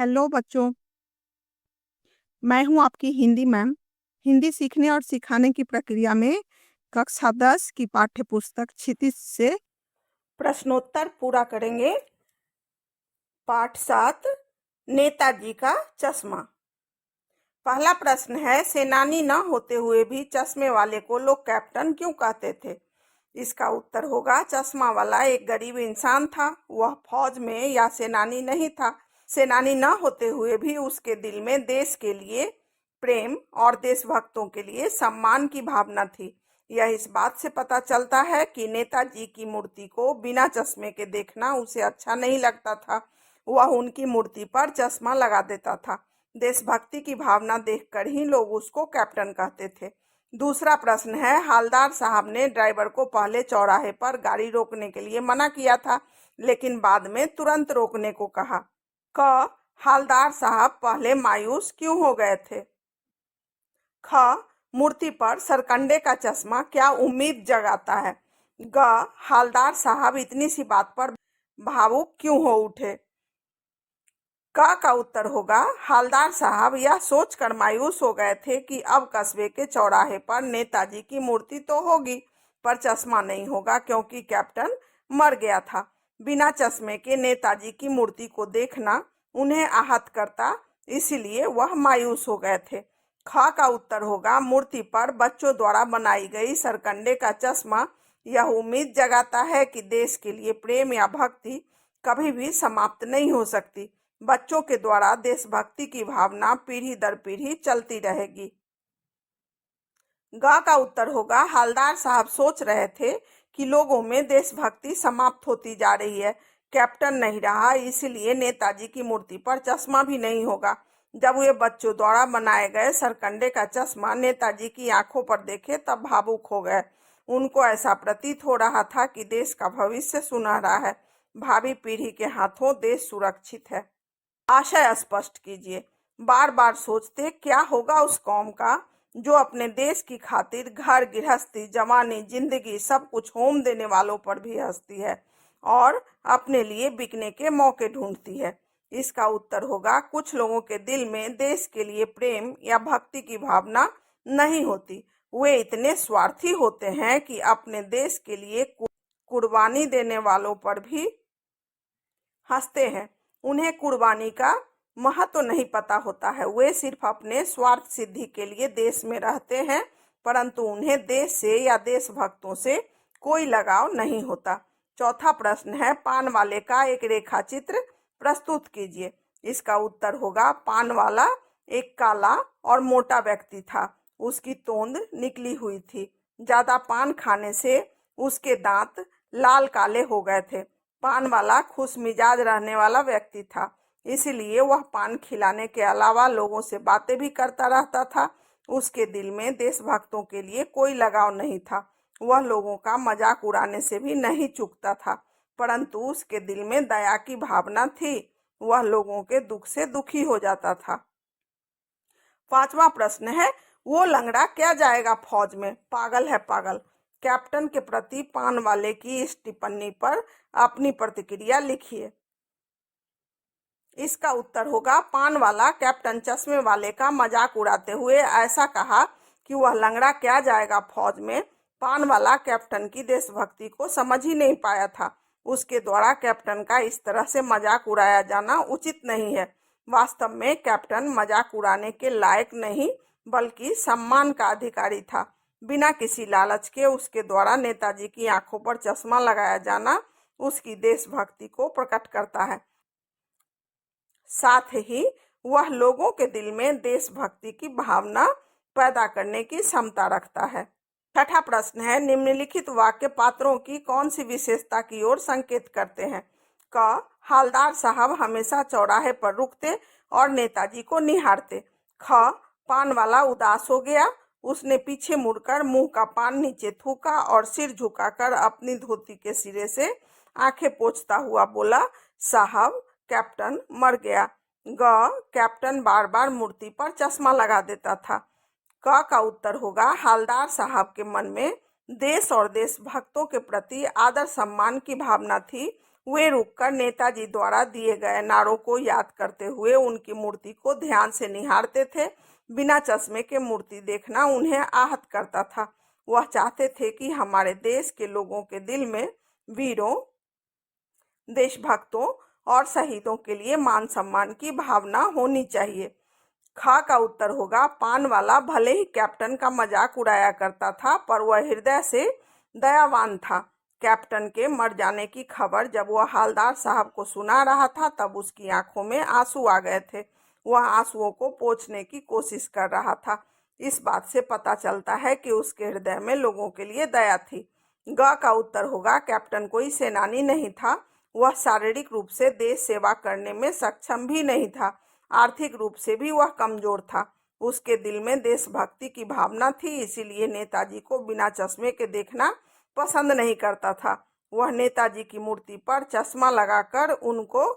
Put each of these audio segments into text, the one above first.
Hello बच्चों, मैं हूं आपकी हिंदी मैम। हिंदी सीखने और सिखाने की प्रक्रिया में कक्षा 10 की पाठ्य पुस्तक क्षितिज से प्रश्नोत्तर पूरा करेंगे। पाठ 7, नेताजी का चश्मा। पहला प्रश्न है, सेनानी न होते हुए भी चश्मे वाले को लोग कैप्टन क्यों कहते थे? इसका उत्तर होगा, चश्मा वाला एक गरीब इंसान था। वह फौज में या सेनानी नहीं था। सेनानी न होते हुए भी उसके दिल में देश के लिए प्रेम और देशभक्तों के लिए सम्मान की भावना थी। यह इस बात से पता चलता है कि नेताजी की मूर्ति को बिना चश्मे के देखना उसे अच्छा नहीं लगता था। वह उनकी मूर्ति पर चश्मा लगा देता था। देशभक्ति की भावना देखकर ही लोग उसको कैप्टन कहते थे। दूसरा प्रश्न है, हालदार साहब ने ड्राइवर को पहले चौराहे पर गाड़ी रोकने के लिए मना किया था, लेकिन बाद में तुरंत रोकने को कहा। क, हालदार साहब पहले मायूस क्यों हो गए थे? ख, मूर्ति पर सरकंडे का चश्मा क्या उम्मीद जगाता है? ग, हालदार साहब इतनी सी बात पर भावुक क्यों हो उठे? का उत्तर होगा, हालदार साहब यह सोचकर मायूस हो गए थे कि अब कस्बे के चौराहे पर नेताजी की मूर्ति तो होगी, पर चश्मा नहीं होगा, क्योंकि कैप्टन मर गया था। बिना चश्मे के नेताजी की मूर्ति को देखना उन्हें आहत करता, इसलिए वह मायूस हो गए थे। ख का उत्तर होगा, मूर्ति पर बच्चों द्वारा बनाई गई सरकंडे का चश्मा यह उम्मीद जगाता है कि देश के लिए प्रेम या भक्ति कभी भी समाप्त नहीं हो सकती। बच्चों के द्वारा देशभक्ति की भावना पीढ़ी दर पीढ़ी चलती रहेगी। ग का उत्तर होगा, हालदार साहब सोच रहे थे कि लोगों में देशभक्ति समाप्त होती जा रही है। कैप्टन नहीं रहा, इसलिए नेताजी की मूर्ति पर चश्मा भी नहीं होगा। जब वे बच्चों द्वारा बनाए गए सरकंडे का चश्मा नेताजी की आंखों पर देखे तब भावुक हो गए। उनको ऐसा प्रतीत हो रहा था कि देश का भविष्य सुनहरा है। भावी पीढ़ी के हाथों देश सुरक्षित है। आशय स्पष्ट कीजिए। बार बार सोचते क्या होगा उस कौम का जो अपने देश की खातिर घर गृहस्थी जवानी जिंदगी सब कुछ होम देने वालों पर भी हंसती है और अपने लिए बिकने के मौके ढूंढती है। इसका उत्तर होगा, कुछ लोगों के दिल में देश के लिए प्रेम या भक्ति की भावना नहीं होती। वे इतने स्वार्थी होते हैं कि अपने देश के लिए कुर्बानी देने वालों पर भी हंसते हैं। उन्हें कुर्बानी का महत्व नहीं पता होता है। वे सिर्फ अपने स्वार्थ सिद्धि के लिए देश में रहते हैं, परंतु उन्हें देश से या देशभक्तों से कोई लगाव नहीं होता। चौथा प्रश्न है, पान वाले का एक रेखा चित्र प्रस्तुत कीजिए। इसका उत्तर होगा, पान वाला एक काला और मोटा व्यक्ति था। उसकी तोंद निकली हुई थी। ज्यादा पान खाने से उसके दांत लाल काले हो गए थे। पान वाला खुश मिजाज रहने वाला व्यक्ति था, इसलिए वह पान खिलाने के अलावा लोगों से बातें भी करता रहता था। उसके दिल में देशभक्तों के लिए कोई लगाव नहीं था। वह लोगों का मजाक उड़ाने से भी नहीं चूकता था, परंतु उसके दिल में दया की भावना थी। वह लोगों के दुख से दुखी हो जाता था। पांचवा प्रश्न है, वो लंगड़ा क्या जाएगा फौज में? पागल है पागल। कैप्टन के प्रति पान वाले की इस टिप्पणी पर अपनी प्रतिक्रिया लिखिए। इसका उत्तर होगा, पान वाला कैप्टन चश्मे वाले का मजाक उड़ाते हुए ऐसा कहा कि वह लंगड़ा क्या जाएगा फौज में। पान वाला कैप्टन की देशभक्ति को समझ ही नहीं पाया था। उसके द्वारा कैप्टन का इस तरह से मजाक उड़ाया जाना उचित नहीं है। वास्तव में कैप्टन मजाक उड़ाने के लायक नहीं, बल्कि सम्मान का अधिकारी था। बिना किसी लालच के उसके द्वारा नेताजी की आंखों पर चश्मा लगाया जाना उसकी देशभक्ति को प्रकट करता है। साथ ही वह लोगों के दिल में देशभक्ति की भावना पैदा करने की क्षमता रखता है। छठा प्रश्न है, निम्नलिखित वाक्य पात्रों की कौन सी विशेषता की ओर संकेत करते हैं? क, हालदार साहब हमेशा चौराहे पर रुकते और नेताजी को निहारते। ख, पान वाला उदास हो गया। उसने पीछे मुड़कर मुंह का पान नीचे थूका और सिर झुकाकर अपनी धोती के सिरे से आंखें पोंछता हुआ बोला, साहब कैप्टन मर गया। ग, कैप्टन बार बार मूर्ति पर चश्मा लगा देता था। क का उत्तर होगा, हालदार साहब के मन में देश और देशभक्तों के प्रति आदर सम्मान की भावना थी वे रुककर नेताजी द्वारा दिए गए नारों को याद करते हुए उनकी मूर्ति को ध्यान से निहारते थे। बिना चश्मे के मूर्ति देखना उन्हें आहत करता था। वह चाहते थे कि हमारे देश के लोगों के दिल में वीरों, देशभक्तों और शहीदों के लिए मान सम्मान की भावना होनी चाहिए। खा का उत्तर होगा पान वाला भले ही कैप्टन का मजाक उड़ाया करता था, पर वह हृदय से दयावान था। कैप्टन के मर जाने की खबर जब वह हवलदार साहब को सुना रहा था तब उसकी आंखों में आंसू आ गए थे। वह आंसुओं को पोंछने की कोशिश कर रहा था। इस बात से पता चलता है कि उसके हृदय में लोगों के लिए दया थी। ग का उत्तर होगा कैप्टन कोई सेनानी नहीं था। वह शारीरिक रूप से देश सेवा करने में सक्षम भी नहीं था। आर्थिक रूप से भी वह कमजोर था। उसके दिल में देशभक्ति की भावना थी, इसीलिए नेताजी को बिना चश्मे के देखना पसंद नहीं करता था। वह नेताजी की मूर्ति पर चश्मा लगाकर उनको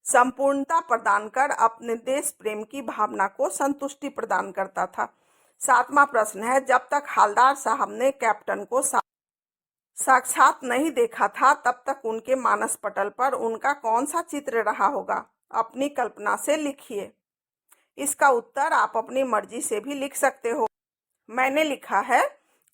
संपूर्णता प्रदान कर अपने देश प्रेम की भावना को संतुष्टि प्रदान करता था। 7वां प्रश्न है, जब तक हवलदार साहब ने कैप्टन को साक्षात नहीं देखा था तब तक उनके मानस पटल पर उनका कौन सा चित्र रहा होगा? अपनी कल्पना से लिखिए। इसका उत्तर आप अपनी मर्जी से भी लिख सकते हो। मैंने लिखा है,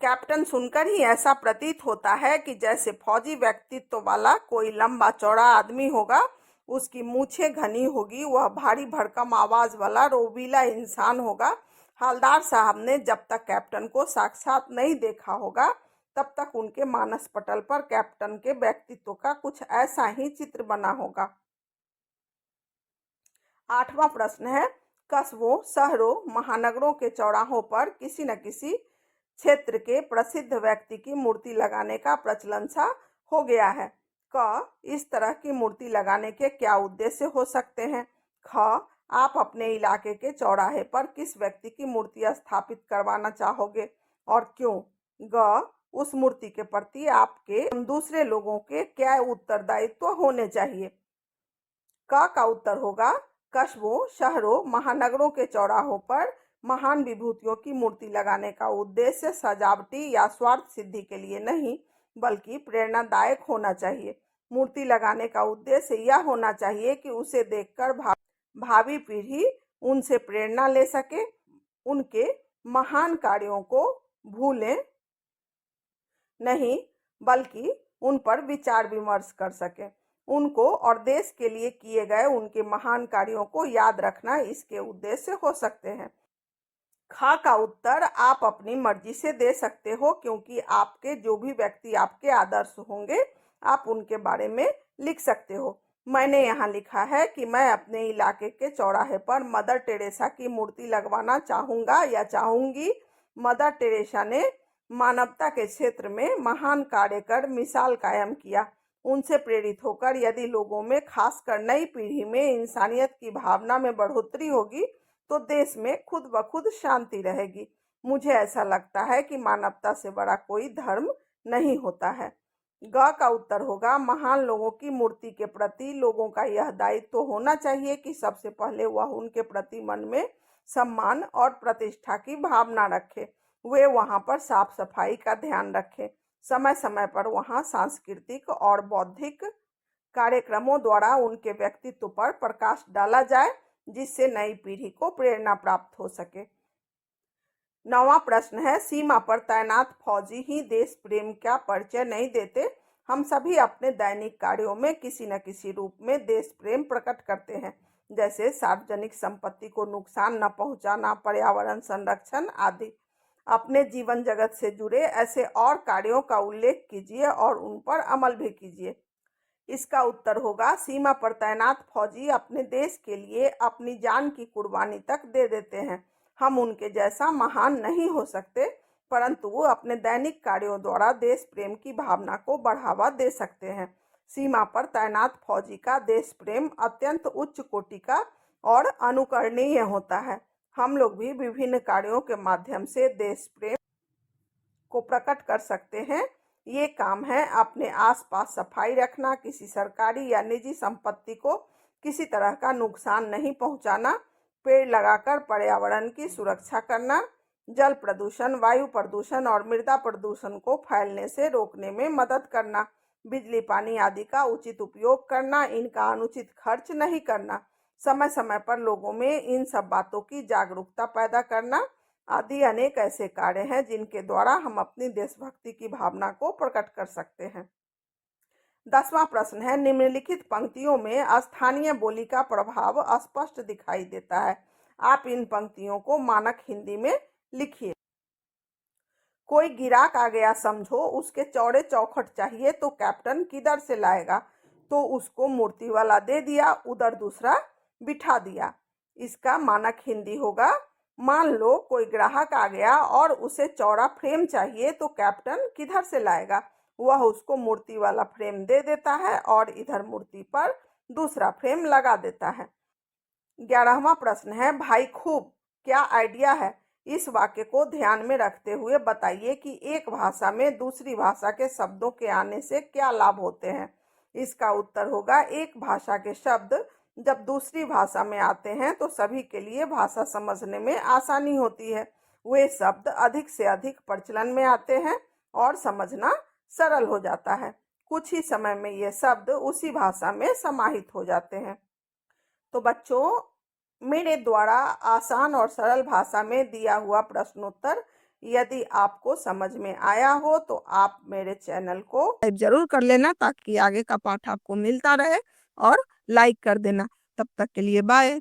कैप्टन सुनकर ही ऐसा प्रतीत होता है कि जैसे फौजी व्यक्तित्व वाला कोई लंबा चौड़ा आदमी होगा। उसकी मूछें घनी होगी, वह भारी भरकम आवाज वाला रोबीला इंसान होगा। हवलदार साहब ने जब तक कैप्टन को साक्षात नहीं देखा होगा तब तक उनके मानस पटल पर कैप्टन के व्यक्तित्व का कुछ ऐसा ही चित्र बना होगा। 8वां प्रश्न है, कस्बों, शहरों, महानगरों के चौराहों पर किसी न किसी क्षेत्र के प्रसिद्ध व्यक्ति की मूर्ति लगाने का प्रचलन सा हो गया है। क, इस तरह की मूर्ति लगाने के क्या उद्देश्य हो सकते हैं? ख, आप अपने इलाके के चौराहे पर किस व्यक्ति की मूर्ति स्थापित करवाना चाहोगे और क्यों? ग, उस मूर्ति के प्रति आपके दूसरे लोगों के क्या उत्तरदायित्व होने चाहिए? क का उत्तर होगा, कस्बों, शहरों, महानगरों के चौराहों पर महान विभूतियों की मूर्ति लगाने का उद्देश्य सजावटी या स्वार्थ सिद्धि के लिए नहीं बल्कि प्रेरणादायक होना चाहिए। मूर्ति लगाने का उद्देश्य यह होना चाहिए कि उसे देखकर भावी पीढ़ी उनसे प्रेरणा ले सके, उनके महान कार्यों को भूलें नहीं बल्कि उन पर विचार विमर्श कर सके। उनको और देश के लिए किए गए उनके महान कार्यों को याद रखना इसके उद्देश्य हो सकते हैं। ख का उत्तर आप अपनी मर्जी से दे सकते हो, क्योंकि आपके जो भी व्यक्ति आपके आदर्श होंगे आप उनके बारे में लिख सकते हो। मैंने यहाँ लिखा है कि मैं अपने इलाके के चौराहे पर मदर टेरेसा की मूर्ति लगवाना चाहूँगा या चाहूँगी। मदर टेरेसा ने मानवता के क्षेत्र में महान कार्य कर मिसाल कायम किया। उनसे प्रेरित होकर यदि लोगों में, खासकर नई पीढ़ी में इंसानियत की भावना में बढ़ोतरी होगी तो देश में खुद ब खुद शांति रहेगी। मुझे ऐसा लगता है कि मानवता से बड़ा कोई धर्म नहीं होता है। ग का उत्तर होगा, महान लोगों की मूर्ति के प्रति लोगों का यह दायित्व होना चाहिए कि सबसे पहले वह उनके प्रति मन में सम्मान और प्रतिष्ठा की भावना रखे। वे वहां पर साफ सफाई का ध्यान रखें। समय समय पर वहां सांस्कृतिक और बौद्धिक कार्यक्रमों द्वारा उनके व्यक्तित्व पर प्रकाश डाला जाए, जिससे नई पीढ़ी को प्रेरणा प्राप्त हो सके। 9वां प्रश्न है, सीमा पर तैनात फौजी ही देश प्रेम का परिचय नहीं देते। हम सभी अपने दैनिक कार्यों में किसी न किसी रूप में देश प्रेम प्रकट करते हैं, जैसे सार्वजनिक संपत्ति को नुकसान न पहुंचाना, पर्यावरण संरक्षण आदि। अपने जीवन जगत से जुड़े ऐसे और कार्यों का उल्लेख कीजिए और उन पर अमल भी कीजिए। इसका उत्तर होगा, सीमा पर तैनात फौजी अपने देश के लिए अपनी जान की कुर्बानी तक दे देते हैं। हम उनके जैसा महान नहीं हो सकते, परंतु वो अपने दैनिक कार्यों द्वारा देश प्रेम की भावना को बढ़ावा दे सकते हैं। सीमा पर तैनात फौजी का देश प्रेम अत्यंत उच्च कोटि का और अनुकरणीय होता है। हम लोग भी विभिन्न कार्यों के माध्यम से देश प्रेम को प्रकट कर सकते हैं। ये काम है अपने आसपास सफाई रखना, किसी सरकारी या निजी संपत्ति को किसी तरह का नुकसान नहीं पहुंचाना, पेड़ लगाकर पर्यावरण की सुरक्षा करना, जल प्रदूषण, वायु प्रदूषण और मृदा प्रदूषण को फैलने से रोकने में मदद करना, बिजली पानी आदि का उचित उपयोग करना, इनका अनुचित खर्च नहीं करना, समय समय पर लोगों में इन सब बातों की जागरूकता पैदा करना आदि अनेक ऐसे कार्य हैं जिनके द्वारा हम अपनी देशभक्ति की भावना को प्रकट कर सकते हैं। 10वां प्रश्न है, निम्नलिखित पंक्तियों में स्थानीय बोली का प्रभाव स्पष्ट दिखाई देता है। आप इन पंक्तियों को मानक हिंदी में लिखिए। कोई गिराक आ गया समझो, उसके चौड़े चौखट चाहिए तो कैप्टन किधर से लाएगा, तो उसको मूर्ति वाला दे दिया, उधर दूसरा बिठा दिया। इसका मानक हिंदी होगा, मान लो कोई ग्राहक आ गया और उसे चौड़ा फ्रेम चाहिए तो कैप्टन किधर से लाएगा, वह उसको मूर्ति वाला फ्रेम दे देता है और इधर मूर्ति पर दूसरा फ्रेम लगा देता है। 11वां प्रश्न है, भाई खूब क्या आइडिया है। इस वाक्य को ध्यान में रखते हुए बताइए कि एक भाषा में दूसरी भाषा के शब्दों के आने से क्या लाभ होते हैं। इसका उत्तर होगा, एक भाषा के शब्द जब दूसरी भाषा में आते हैं तो सभी के लिए भाषा समझने में आसानी होती है। वे शब्द अधिक से अधिक प्रचलन में आते हैं और समझना सरल हो जाता है। कुछ ही समय में ये शब्द उसी भाषा में समाहित हो जाते हैं। तो बच्चों, मेरे द्वारा आसान और सरल भाषा में दिया हुआ प्रश्नोत्तर यदि आपको समझ में आया हो तो आप मेरे चैनल को सब्सक्राइब जरूर कर लेना ताकि आगे का पाठ आपको मिलता रहे, और लाइक कर देना। तब तक के लिए बाय।